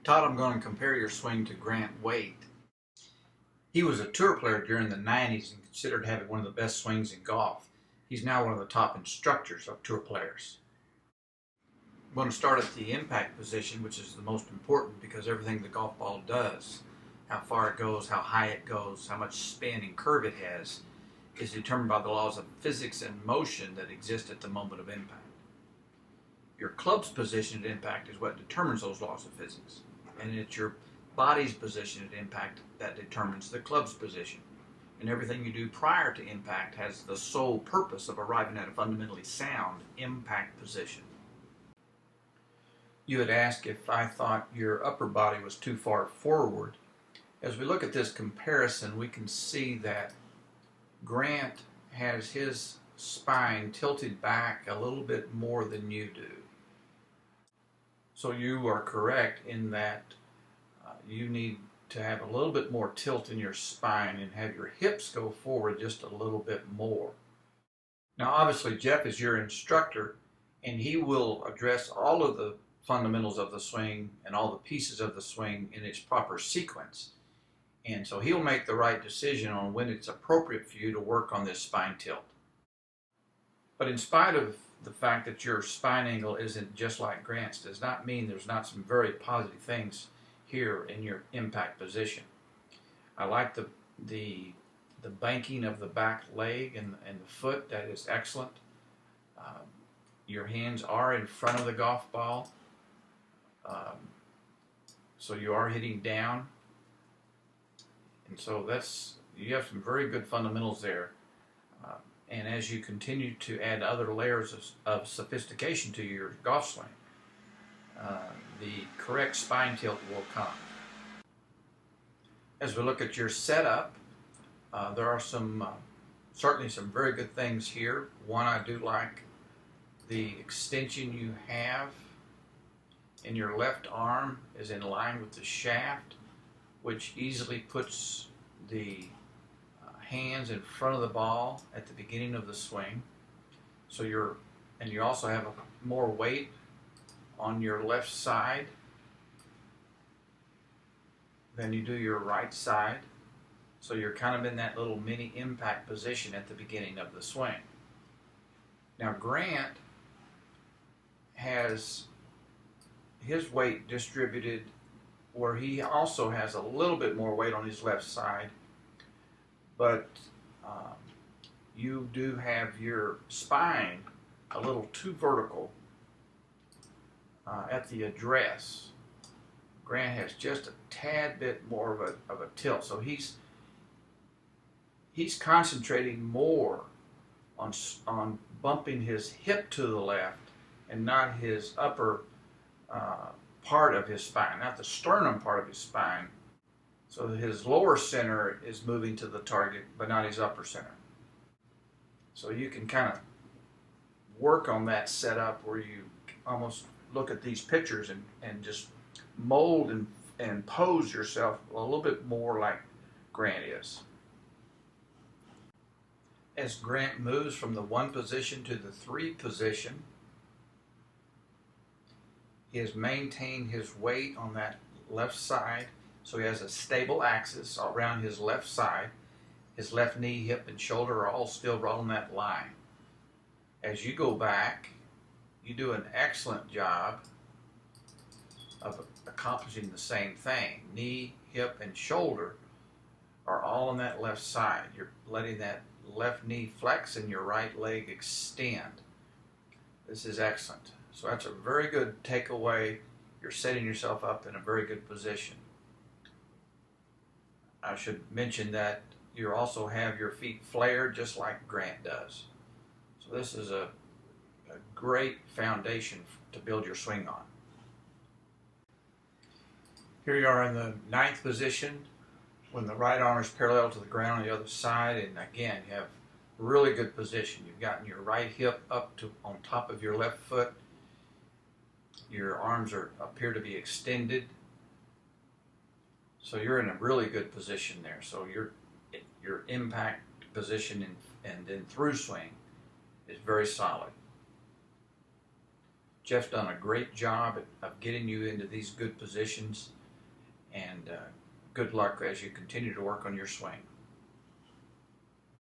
Todd, I'm going to compare your swing to Grant Wade. He was a tour player during the 90s and considered having one of the best swings in golf. He's now one of the top instructors of tour players. I'm going to start at the impact position, which is the most important because everything the golf ball does, how far it goes, how high it goes, how much spin and curve it has, is determined by the laws of physics and motion that exist at the moment of impact. Your club's position at impact is what determines those laws of physics. And it's your body's position at impact that determines the club's position. And everything you do prior to impact has the sole purpose of arriving at a fundamentally sound impact position. You had asked if I thought your upper body was too far forward. As we look at this comparison, we can see that Grant has his spine tilted back a little bit more than you do. So you are correct in that you need to have a little bit more tilt in your spine and have your hips go forward just a little bit more. Now obviously Jeff is your instructor and he will address all of the fundamentals of the swing and all the pieces of the swing in its proper sequence. And so he'll make the right decision on when it's appropriate for you to work on this spine tilt. But in spite of the fact that your spine angle isn't just like Grant's does not mean there's not some very positive things here in your impact position. I like the banking of the back leg and the foot. That is excellent. Your hands are in front of the golf ball, so you are hitting down, and so you have some very good fundamentals there. And as you continue to add other layers of sophistication to your golf swing, the correct spine tilt will come. As we look at your setup, there are certainly some very good things here. One, I do like the extension you have in your left arm is in line with the shaft, which easily puts the hands in front of the ball at the beginning of the swing. So you also have more weight on your left side than you do your right side. So you're kind of in that little mini impact position at the beginning of the swing. Now Grant has his weight distributed where he also has a little bit more weight on his left side, but you do have your spine a little too vertical at the address. Grant has just a tad bit more of a tilt, so he's concentrating more on bumping his hip to the left and not his upper part of his spine, not the sternum part of his spine. So his lower center is moving to the target, but not his upper center. So you can kind of work on that setup where you almost look at these pictures and just mold and pose yourself a little bit more like Grant is. As Grant moves from the 1 position to the 3 position, he has maintained his weight on that left side. So he has a stable axis around his left side. His left knee, hip, and shoulder are all still on that line. As you go back, you do an excellent job of accomplishing the same thing. Knee, hip, and shoulder are all on that left side. You're letting that left knee flex and your right leg extend. This is excellent. So that's a very good takeaway. You're setting yourself up in a very good position. I should mention that you also have your feet flared just like Grant does. So this is a great foundation to build your swing on. Here you are in the 9th position when the right arm is parallel to the ground on the other side, and again you have really good position. You've gotten your right hip up to on top of your left foot. Your arms appear to be extended. So you're in a really good position there. So your impact position and then through swing is very solid. Jeff's done a great job of getting you into these good positions, and good luck as you continue to work on your swing.